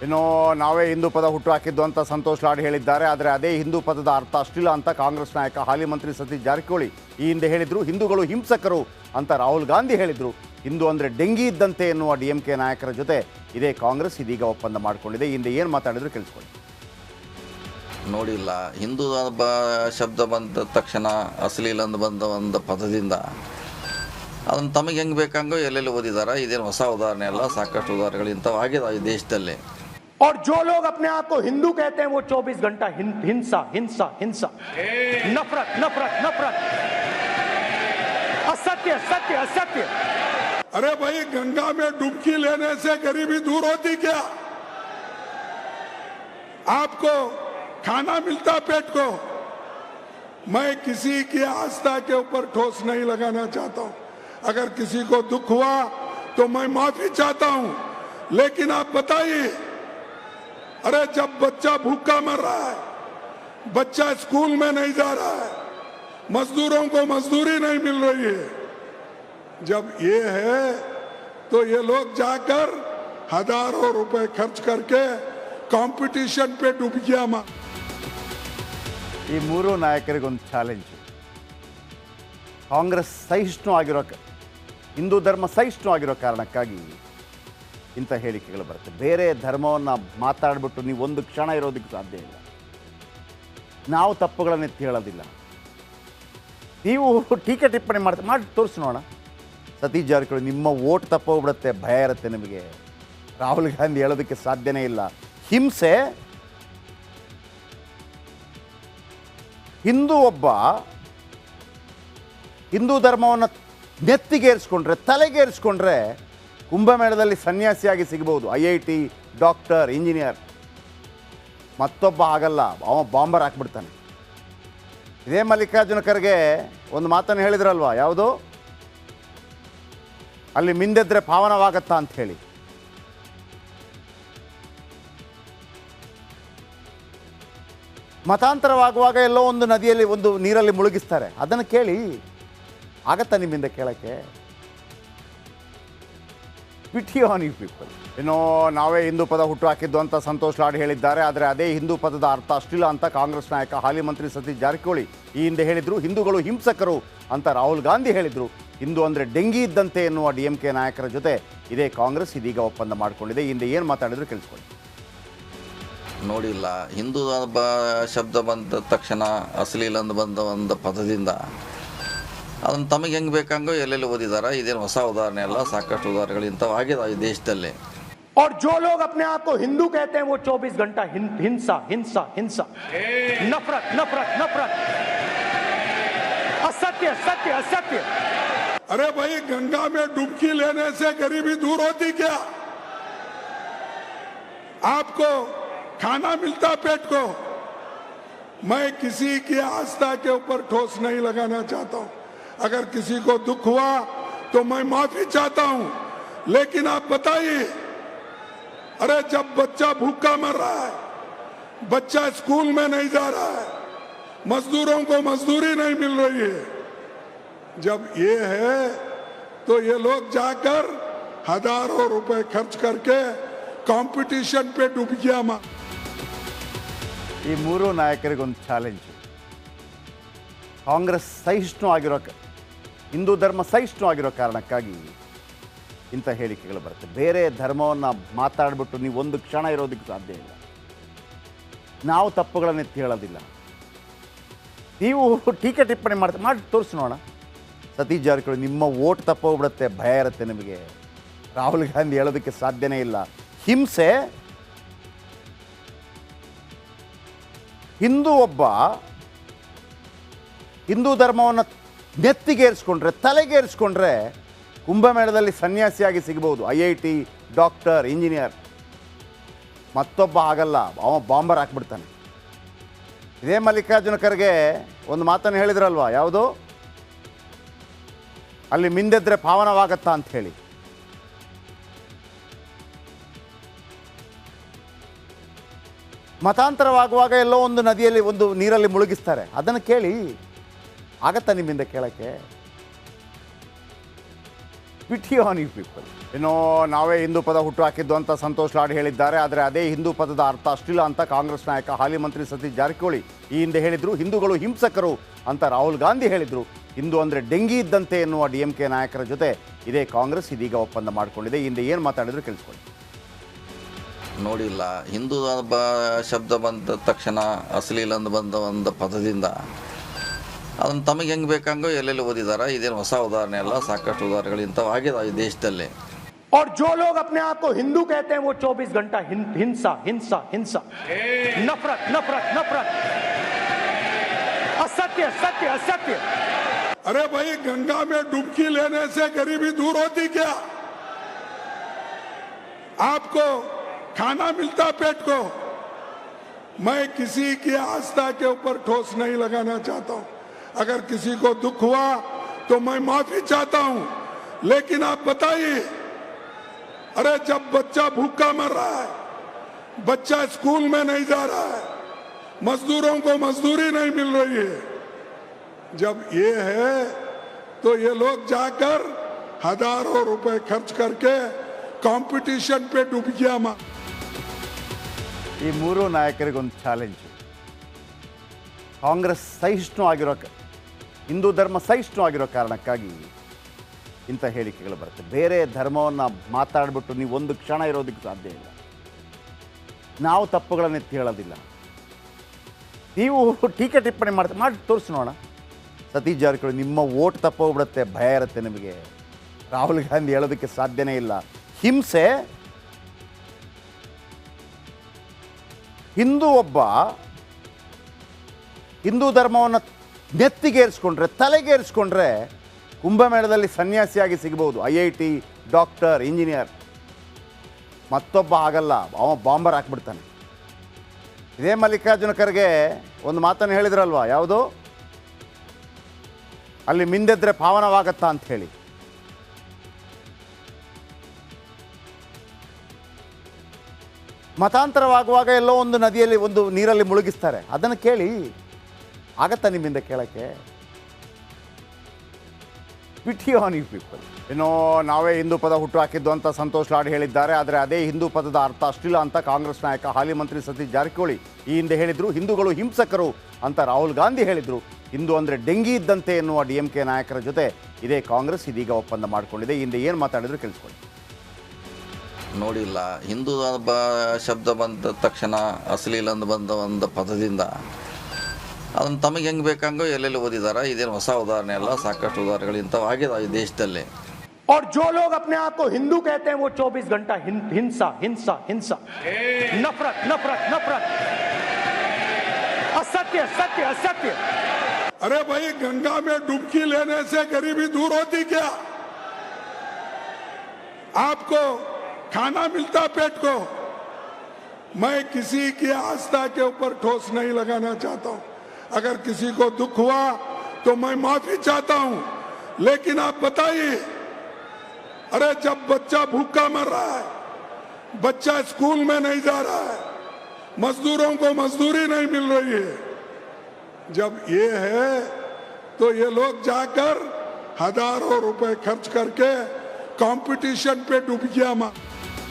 ಇನ್ನು ನಾವೇ ಹಿಂದೂ ಪದ ಹುಟ್ಟು ಹಾಕಿದ್ದು ಅಂತ ಸಂತೋಷ್ ಲಾಡ್ ಹೇಳಿದ್ದಾರೆ. ಆದರೆ ಅದೇ ಹಿಂದೂ ಪದದ ಅರ್ಥ ಅಷ್ಟಿಲ್ಲ ಅಂತ ಕಾಂಗ್ರೆಸ್ ನಾಯಕ ಹಾಲಿ ಮಂತ್ರಿ ಸತೀಶ್ ಜಾರಕಿಹೊಳಿ ಈ ಹಿಂದೆ ಹೇಳಿದರು. ಹಿಂದೂಗಳು ಹಿಂಸಕರು ಅಂತ ರಾಹುಲ್ ಗಾಂಧಿ ಹೇಳಿದರು. ಹಿಂದೂ ಅಂದರೆ ಡೆಂಗಿ ಇದ್ದಂತೆ ಎನ್ನುವ DMK ನಾಯಕರ ಜೊತೆ ಇದೇ ಕಾಂಗ್ರೆಸ್ ಇದೀಗ ಒಪ್ಪಂದ ಮಾಡಿಕೊಂಡಿದೆ. ಈ ಹಿಂದೆ ಏನು ಮಾತಾಡಿದ್ರು ಕೇಳಿಸ್ಕೊಳ್ಳಿ. ನೋಡಿಲ್ಲ, ಹಿಂದೂ ಶಬ್ದ ಬಂದ ತಕ್ಷಣ ಅಶ್ಲೀಲ ಅಂತ ಬಂದ ಒಂದು ಪದದಿಂದ ಅದನ್ನು ತಮಗೆ ಹೆಂಗೆ ಬೇಕಂಗೋ ಎಲ್ಲೆಲ್ಲಿ ಓದಿದಾರ. ಇದೇನು ಹೊಸ ಉದಾಹರಣೆ ಅಲ್ಲ, ಸಾಕಷ್ಟು ಉದಾಹರಣೆಗಳು ಇಂಥವು ಆಗಿದೆ ಈ ದೇಶದಲ್ಲಿ. और जो लोग अपने आप को हिंदू कहते हैं वो 24 घंटा हिंसा हिंसा हिंसा, नफरत नफरत नफरत, असत्य सत्य असत्य। अरे भाई, गंगा में डुबकी लेने से गरीबी दूर होती क्या? आपको खाना मिलता पेट को। मैं किसी की आस्था के ऊपर ठोस नहीं लगाना चाहता हूं। अगर किसी को दुख हुआ तो मैं माफी चाहता हूं, लेकिन आप बताइए, अरे जब बच्चा भूखा मर रहा है, बच्चा स्कूल में नहीं जा रहा है, मजदूरों को मजदूरी नहीं मिल रही है, जब ये है तो ये लोग जाकर हजारों रुपए खर्च करके कंपटीशन पे डुबकियां मार। ಈ ಮೂರು ನಾಯಕರಿಗೊಂದು ಚಾಲೆಂಜು. ಕಾಂಗ್ರೆಸ್ ಸಹಿಷ್ಣು ಆಗಿರೋ, ಹಿಂದೂ ಧರ್ಮ ಸಹಿಷ್ಣು ಆಗಿರೋ ಕಾರಣಕ್ಕಾಗಿ ಇಂಥ ಹೇಳಿಕೆಗಳು ಬರುತ್ತೆ. ಬೇರೆ ಧರ್ಮವನ್ನು ಮಾತಾಡಿಬಿಟ್ಟು ನೀವು ಒಂದು ಕ್ಷಣ ಇರೋದಕ್ಕೆ ಸಾಧ್ಯ ಇಲ್ಲ. ನಾವು ತಪ್ಪುಗಳನ್ನು ಎತ್ತಿ ಹೇಳೋದಿಲ್ಲ. ನೀವು ಟೀಕೆ ಟಿಪ್ಪಣಿ ಮಾಡಿ ತೋರಿಸಿ ನೋಡೋಣ. ಸತೀಶ್ ಜಾರಕಿಹೊಳಿ, ನಿಮ್ಮ ಓಟ್ ತಪ್ಪೋಗ್ಬಿಡುತ್ತೆ, ಭಯ ಇರುತ್ತೆ ನಿಮಗೆ. ರಾಹುಲ್ ಗಾಂಧಿ ಹೇಳೋದಕ್ಕೆ ಸಾಧ್ಯನೇ ಇಲ್ಲ. ಹಿಂಸೆ, ಹಿಂದೂ ಒಬ್ಬ ಹಿಂದೂ ಧರ್ಮವನ್ನು ನೆತ್ತಿಗೇರಿಸ್ಕೊಂಡ್ರೆ, ತಲೆಗೇರಿಸ್ಕೊಂಡ್ರೆ ಕುಂಭಮೇಳದಲ್ಲಿ ಸನ್ಯಾಸಿಯಾಗಿ ಸಿಗಬಹುದು. IIT doctor, engineer. ಮತ್ತೊಬ್ಬ ಆಗಲ್ಲ, ಅವ ಬಾಂಬರ್ ಹಾಕ್ಬಿಡ್ತಾನೆ. ಇದೇ ಮಲ್ಲಿಕಾರ್ಜುನ ಖರ್ಗೆ ಒಂದು ಮಾತನ್ನು ಹೇಳಿದ್ರಲ್ವ, ಯಾವುದು, ಅಲ್ಲಿ ಮಿಂದೆದ್ರೆ ಪಾವನವಾಗತ್ತಾ ಅಂತ ಹೇಳಿ. ಮತಾಂತರವಾಗುವಾಗ ಎಲ್ಲೋ ಒಂದು ನದಿಯಲ್ಲಿ, ಒಂದು ನೀರಲ್ಲಿ ಮುಳುಗಿಸ್ತಾರೆ. ಅದನ್ನು ಕೇಳಿ ಆಗತ್ತಾ ನಿಮ್ಮಿಂದ ಕೇಳಕ್ಕೆ? Pity on you people. ಇನ್ನು ನಾವೇ ಹಿಂದೂ ಪದ ಹುಟ್ಟು ಹಾಕಿದ್ದು ಅಂತ ಸಂತೋಷ್ ಲಾಡ್ ಹೇಳಿದ್ದಾರೆ. ಆದರೆ ಅದೇ ಹಿಂದೂ ಪದದ ಅರ್ಥ ಅಷ್ಟಿಲ್ಲ ಅಂತ ಕಾಂಗ್ರೆಸ್ ನಾಯಕ ಹಾಲಿ ಮಂತ್ರಿ ಸತೀಶ್ ಜಾರಕಿಹೊಳಿ ಈ ಹಿಂದೆ ಹೇಳಿದರು. ಹಿಂದೂಗಳು ಹಿಂಸಕರು ಅಂತ ರಾಹುಲ್ ಗಾಂಧಿ ಹೇಳಿದರು. ಹಿಂದೂ ಅಂದರೆ ಡೆಂಗಿ ಇದ್ದಂತೆ ಎನ್ನುವ DMK ನಾಯಕರ ಜೊತೆ ಇದೇ ಕಾಂಗ್ರೆಸ್ ಇದೀಗ ಒಪ್ಪಂದ ಮಾಡಿಕೊಂಡಿದೆ. ಈ ಹಿಂದೆ ಏನು ಮಾತಾಡಿದ್ರು ಕೇಳಿಸ್ಕೊಳ್ಳಿ. ನೋಡಿಲ್ಲ, ಹಿಂದೂ ಶಬ್ದ ಬಂದ ತಕ್ಷಣ ಅಶ್ಲೀಲ ಅಂತ ಬಂದ ಒಂದು ಪದದಿಂದ ಅದನ್ನು ತಮಗೆ ಹೆಂಗೆ ಬೇಕಂಗೋ ಎಲ್ಲೆಲ್ಲಿ ಓದಿದಾರ. ಇದೇನು ಹೊಸ ಉದಾಹರಣೆ ಅಲ್ಲ, ಸಾಕಷ್ಟು ಉದಾಹರಣೆಗಳು ಇಂಥವು ಆಗಿದೆ ಈ ದೇಶದಲ್ಲಿ. और जो लोग अपने आप को हिंदू कहते हैं वो 24 घंटा हिंसा हिंसा हिंसा, नफरत नफरत नफरत, असत्य सत्य असत्य। अरे भाई, गंगा में डुबकी लेने से गरीबी दूर होती क्या? आपको खाना मिलता पेट को। मैं किसी की आस्था के ऊपर ठोस नहीं लगाना चाहता हूं। अगर किसी को दुख हुआ तो मैं माफी चाहता हूं, लेकिन आप बताइए, अरे जब बच्चा भूखा मर रहा है, बच्चा स्कूल में नहीं जा रहा है, मजदूरों को मजदूरी नहीं मिल रही है, जब ये है तो ये लोग जाकर हजारों रुपए खर्च करके कंपटीशन पे डुबकियां मार। ಈ ಮೂರು ನಾಯಕರಿಗೊಂದು ಚಾಲೆಂಜು. ಕಾಂಗ್ರೆಸ್ ಸಹಿಷ್ಣು ಆಗಿರೋ, ಹಿಂದೂ ಧರ್ಮ ಸಹಿಷ್ಣು ಆಗಿರೋ ಕಾರಣಕ್ಕಾಗಿ ಇಂಥ ಹೇಳಿಕೆಗಳು ಬರುತ್ತೆ. ಬೇರೆ ಧರ್ಮವನ್ನು ಮಾತಾಡಿಬಿಟ್ಟು ನೀವು ಒಂದು ಕ್ಷಣ ಇರೋದಕ್ಕೆ ಸಾಧ್ಯ ಇಲ್ಲ. ನಾವು ತಪ್ಪುಗಳನ್ನು ಎತ್ತಿ ಹೇಳೋದಿಲ್ಲ. ನೀವು ಟೀಕೆ ಟಿಪ್ಪಣಿ ಮಾಡಿ ತೋರಿಸಿ ನೋಡೋಣ. ಸತೀಶ್ ಜಾರಕಿಹೊಳಿ, ನಿಮ್ಮ ಓಟ್ ತಪ್ಪೋಗ್ಬಿಡುತ್ತೆ, ಭಯ ಇರುತ್ತೆ ನಿಮಗೆ. ರಾಹುಲ್ ಗಾಂಧಿ ಹೇಳೋದಕ್ಕೆ ಸಾಧ್ಯನೇ ಇಲ್ಲ. ಹಿಂಸೆ, ಹಿಂದೂ ಒಬ್ಬ ಹಿಂದೂ ಧರ್ಮವನ್ನು ನೆತ್ತಿಗೇರಿಸ್ಕೊಂಡ್ರೆ, ತಲೆಗೇರಿಸ್ಕೊಂಡ್ರೆ ಕುಂಭಮೇಳದಲ್ಲಿ ಸನ್ಯಾಸಿಯಾಗಿ ಸಿಗಬಹುದು. IIT doctor, engineer. ಮತ್ತೊಬ್ಬ ಆಗಲ್ಲ, ಅವ ಬಾಂಬರ್ ಹಾಕ್ಬಿಡ್ತಾನೆ. ಇದೇ ಮಲ್ಲಿಕಾರ್ಜುನ ಖರ್ಗೆ ಒಂದು ಮಾತನ್ನು ಹೇಳಿದ್ರಲ್ವ, ಯಾವುದು, ಅಲ್ಲಿ ಮಿಂದೆದ್ರೆ ಪಾವನವಾಗತ್ತಾ ಅಂತ ಹೇಳಿ. ಮತಾಂತರವಾಗುವಾಗ ಎಲ್ಲೋ ಒಂದು ನದಿಯಲ್ಲಿ, ಒಂದು ನೀರಲ್ಲಿ ಮುಳುಗಿಸ್ತಾರೆ. ಅದನ್ನು ಕೇಳಿ ಆಗತ್ತಾ ನಿಮ್ಮಿಂದ ಕೇಳಕ್ಕೆ? Pity on you people. ಇನ್ನು ನಾವೇ ಹಿಂದೂ ಪದ ಹುಟ್ಟು ಹಾಕಿದ್ದು ಅಂತ ಸಂತೋಷ್ ಲಾಡ್ ಹೇಳಿದ್ದಾರೆ. ಆದರೆ ಅದೇ ಹಿಂದೂ ಪದದ ಅರ್ಥ ಅಷ್ಟಿಲ್ಲ ಅಂತ ಕಾಂಗ್ರೆಸ್ ನಾಯಕ ಹಾಲಿ ಮಂತ್ರಿ ಸತೀಶ್ ಜಾರಕಿಹೊಳಿ ಈ ಹಿಂದೆ ಹೇಳಿದರು. ಹಿಂದೂಗಳು ಹಿಂಸಕರು ಅಂತ ರಾಹುಲ್ ಗಾಂಧಿ ಹೇಳಿದರು. ಹಿಂದೂ ಅಂದರೆ ಡೆಂಗಿ ಇದ್ದಂತೆ ಎನ್ನುವ DMK ನಾಯಕರ ಜೊತೆ ಇದೇ ಕಾಂಗ್ರೆಸ್ ಇದೀಗ ಒಪ್ಪಂದ ಮಾಡಿಕೊಂಡಿದೆ. ಈ ಹಿಂದೆ ಏನು ಮಾತಾಡಿದ್ರು ಕೇಳಿಸ್ಕೊಳ್ಳಿ. ನೋಡಿಲ್ಲ, ಹಿಂದೂ ಶಬ್ದ ಬಂದ ತಕ್ಷಣ ಅಶ್ಲೀಲ ಅಂತ ಬಂದ ಒಂದು ಪದದಿಂದ ಅದನ್ನು ತಮಗೆ ಹೆಂಗೆ ಬೇಕಂಗೋ ಎಲ್ಲೆಲ್ಲಿ ಓದಿದಾರ. ಇದೇನು ಹೊಸ ಉದಾಹರಣೆ ಅಲ್ಲ, ಸಾಕಷ್ಟು ಉದಾಹರಣೆಗಳು ಇಂಥವು ಆಗಿದೆ ಈ ದೇಶದಲ್ಲಿ. और जो लोग अपने आप को हिंदू कहते हैं वो 24 घंटा हिंसा हिंसा हिंसा, नफरत नफरत नफरत, असत्य सत्य असत्य. अरे भाई, गंगा में डुबकी लेने से गरीबी दूर होती क्या? आपको खाना मिलता पेट को? मैं किसी की आस्था के ऊपर ठोस नहीं लगाना चाहता हूं. अगर किसी को दुख हुआ तो मैं माफी चाहता हूं, लेकिन आप बताइए, अरे जब बच्चा भूखा मर रहा है, बच्चा स्कूल में नहीं जा रहा है, मजदूरों को मजदूरी नहीं मिल रही है, जब ये है तो ये लोग जाकर हजारों रुपए खर्च करके कंपटीशन पे डुबकियां मार. ಈ ಮೂರು ನಾಯಕರಿಗೊಂದು ಚಾಲೆಂಜ್. ಕಾಂಗ್ರೆಸ್ ಸಹಿಷ್ಣು ಆಗಿರೋ ಹಿಂದೂ ಧರ್ಮ ಸಹಿಷ್ಣು ಆಗಿರೋ ಕಾರಣಕ್ಕಾಗಿ ಇಂಥ ಹೇಳಿಕೆಗಳು ಬರುತ್ತೆ. ಬೇರೆ ಧರ್ಮವನ್ನು ಮಾತಾಡಿಬಿಟ್ಟು ನೀವು ಒಂದು ಕ್ಷಣ ಇರೋದಕ್ಕೆ ಸಾಧ್ಯ ಇಲ್ಲ. ನಾವು ತಪ್ಪುಗಳನ್ನು ಎತ್ತಿ ಹೇಳೋದಿಲ್ಲ. ನೀವು ಟೀಕೆ ಟಿಪ್ಪಣಿ ಮಾಡಿ ತೋರಿಸಿ ನೋಡೋಣ. ಸತೀಶ್ ಜಾರಕಿಹೊಳಿ, ನಿಮ್ಮ ಓಟ್ ತಪ್ಪೋಗ್ಬಿಡುತ್ತೆ, ಭಯ ಇರುತ್ತೆ ನಿಮಗೆ. ರಾಹುಲ್ ಗಾಂಧಿ ಹೇಳೋದಕ್ಕೆ ಸಾಧ್ಯನೇ ಇಲ್ಲ. ಹಿಂಸೆ, ಒಬ್ಬ ಹಿಂದೂ ಧರ್ಮವನ್ನು ನೆತ್ತಿಗೇರಿಸ್ಕೊಂಡ್ರೆ, ತಲೆಗೇರಿಸ್ಕೊಂಡ್ರೆ ಕುಂಭಮೇಳದಲ್ಲಿ ಸನ್ಯಾಸಿಯಾಗಿ ಸಿಗಬಹುದು. IIT doctor, engineer. ಮತ್ತೊಬ್ಬ ಆಗಲ್ಲ, ಅವ ಬಾಂಬರ್ ಹಾಕ್ಬಿಡ್ತಾನೆ. ಇದೇ ಮಲ್ಲಿಕಾರ್ಜುನ ಖರ್ಗೆ ಒಂದು ಮಾತನ್ನು ಹೇಳಿದ್ರಲ್ವ, ಯಾವುದು, ಅಲ್ಲಿ ಮಿಂದೆದ್ರೆ ಪಾವನವಾಗತ್ತಾ ಅಂತ ಹೇಳಿ. ಮತಾಂತರವಾಗುವಾಗ ಎಲ್ಲೋ ಒಂದು ನದಿಯಲ್ಲಿ ಒಂದು ನೀರಲ್ಲಿ ಮುಳುಗಿಸ್ತಾರೆ. ಅದನ್ನು ಕೇಳಿ ಆಗತ್ತಾ ನಿಮ್ಮಿಂದ ಕೇಳಕ್ಕೆ? Pity on you people. ಇನ್ನು ನಾವೇ ಹಿಂದೂ ಪದ ಹುಟ್ಟು ಹಾಕಿದ್ದು ಅಂತ ಸಂತೋಷ್ ಲಾಡ್ ಹೇಳಿದ್ದಾರೆ. ಆದರೆ ಅದೇ ಹಿಂದೂ ಪದದ ಅರ್ಥ ಅಷ್ಟಿಲ್ಲ ಅಂತ ಕಾಂಗ್ರೆಸ್ ನಾಯಕ ಹಾಲಿ ಮಂತ್ರಿ ಸತೀಶ್ ಜಾರಕಿಹೊಳಿ ಈ ಹಿಂದೆ ಹೇಳಿದರು. ಹಿಂದೂಗಳು ಹಿಂಸಕರು ಅಂತ ರಾಹುಲ್ ಗಾಂಧಿ ಹೇಳಿದರು. ಹಿಂದೂ ಅಂದರೆ ಡೆಂಗಿ ಇದ್ದಂತೆ ಎನ್ನುವ DMK ನಾಯಕರ ಜೊತೆ ಇದೇ ಕಾಂಗ್ರೆಸ್ ಇದೀಗ ಒಪ್ಪಂದ ಮಾಡಿಕೊಂಡಿದೆ. ಈ ಹಿಂದೆ ಏನು ಮಾತಾಡಿದ್ರು ಕೇಳಿಸ್ಕೊಳ್ಳಿ. ನೋಡಿಲ್ಲ, ಹಿಂದೂ ಶಬ್ದ ಬಂದ ತಕ್ಷಣ ಅಶ್ಲೀಲ ಅಂತ ಬಂದ ಒಂದು ಪದದಿಂದ ಅದನ್ನು ತಮಗೆ ಹೆಂಗೆ ಬೇಕಂಗೋ ಎಲ್ಲೆಲ್ಲಿ ಓದಿದಾರ. ಇದೇನು ಹೊಸ ಉದಾಹರಣೆ ಅಲ್ಲ, ಸಾಕಷ್ಟು ಉದಾಹರಣೆಗಳು ಇಂಥವು ಆಗಿದೆ ಈ ದೇಶದಲ್ಲಿ. और जो लोग अपने आप को हिंदू कहते हैं वो 24 घंटा हिंसा हिंसा हिंसा, नफरत नफरत नफरत, असत्य सत्य असत्य. अरे भाई, गंगा में डुबकी लेने से गरीबी दूर होती क्या? आपको खाना मिलता पेट को? मैं किसी की आस्था के ऊपर ठोस नहीं लगाना चाहता हूं. अगर किसी को दुख हुआ तो मैं माफी चाहता हूं, लेकिन आप बताइए, अरे जब बच्चा भूखा मर रहा है, बच्चा स्कूल में नहीं जा रहा है, मजदूरों को मजदूरी नहीं मिल रही है, जब ये है तो ये लोग जाकर हजारों रुपए खर्च करके कंपटीशन पे डुबकियां मार.